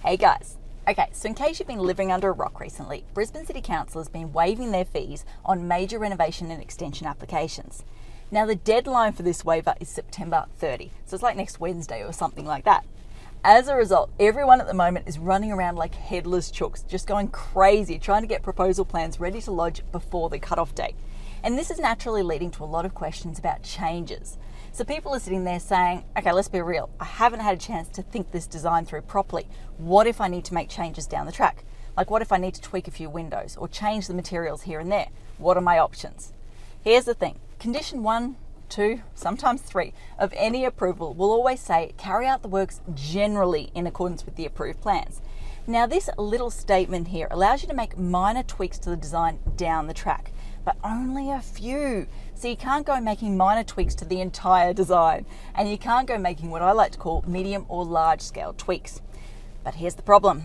Hey guys. Okay, so in case you've been living under a rock recently, Brisbane City Council has been waiving their fees on major renovation and extension applications. Now the deadline for this waiver is September 30, so it's like next Wednesday or something like that. As a result, everyone at the moment is running around like headless chooks, just going crazy, trying to get proposal plans ready to lodge before the cutoff date. And this is naturally leading to a lot of questions about changes. So people are sitting there saying, okay, let's be real. I haven't had a chance to think this design through properly. What if I need to make changes down the track? Like what if I need to tweak a few windows or change the materials here and there? What are my options? Here's the thing. Condition 1, 2, sometimes 3 of any approval will always say carry out the works generally in accordance with the approved plans. Now this little statement here allows you to make minor tweaks to the design down the track, but only a few. So you can't go making minor tweaks to the entire design, and you can't go making what I like to call medium or large scale tweaks. But here's the problem.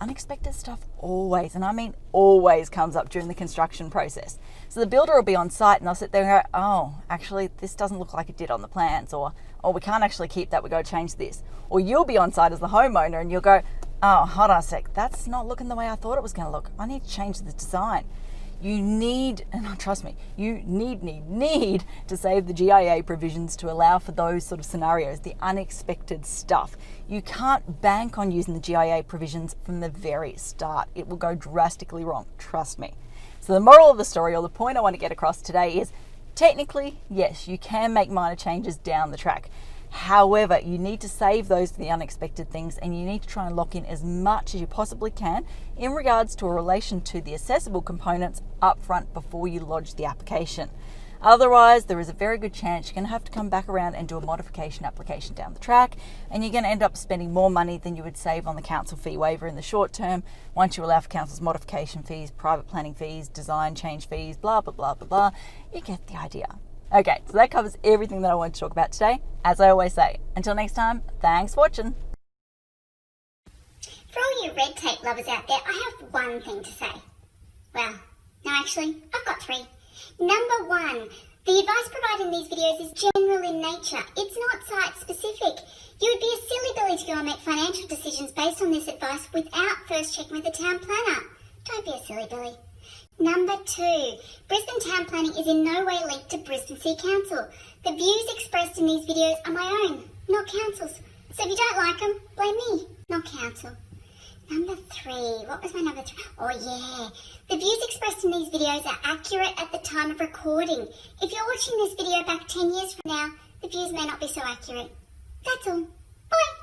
Unexpected stuff always, and I mean always, comes up during the construction process. So the builder will be on site and they'll sit there and go, oh, actually this doesn't look like it did on the plans, or oh, we can't actually keep that, we got to change this. Or you'll be on site as the homeowner and you'll go, oh, hold on a sec, that's not looking the way I thought it was going to look. I need to change the design. You need, and trust me, you need to save the GIA provisions to allow for those sort of scenarios, the unexpected stuff. You can't bank on using the GIA provisions from the very start. It will go drastically wrong, trust me. So the moral of the story, or the point I want to get across today is, technically, yes, you can make minor changes down the track. However, you need to save those for the unexpected things, and you need to try and lock in as much as you possibly can in regards to a relation to the accessible components up front before you lodge the application. Otherwise, there is a very good chance you're going to have to come back around and do a modification application down the track, and you're going to end up spending more money than you would save on the council fee waiver in the short term once you allow for council's modification fees, private planning fees, design change fees, blah, blah, blah, blah, blah. You get the idea. Okay, so that covers everything that I wanted to talk about today. As I always say, until next time, thanks for watching. For all you red tape lovers out there, I have one thing to say. Well, no, actually, I've got 3. Number 1, the advice provided in these videos is general in nature. It's not site specific. You would be a silly Billy to go and make financial decisions based on this advice without first checking with the town planner. Don't be a silly Billy. Number 2, Brisbane Town Planning is in no way linked to Brisbane City Council. The views expressed in these videos are my own, not council's. So if you don't like them, blame me, not council. Number 3, what was my number 3? Oh yeah, the views expressed in these videos are accurate at the time of recording. If you're watching this video back 10 years from now, the views may not be so accurate. That's all. Bye.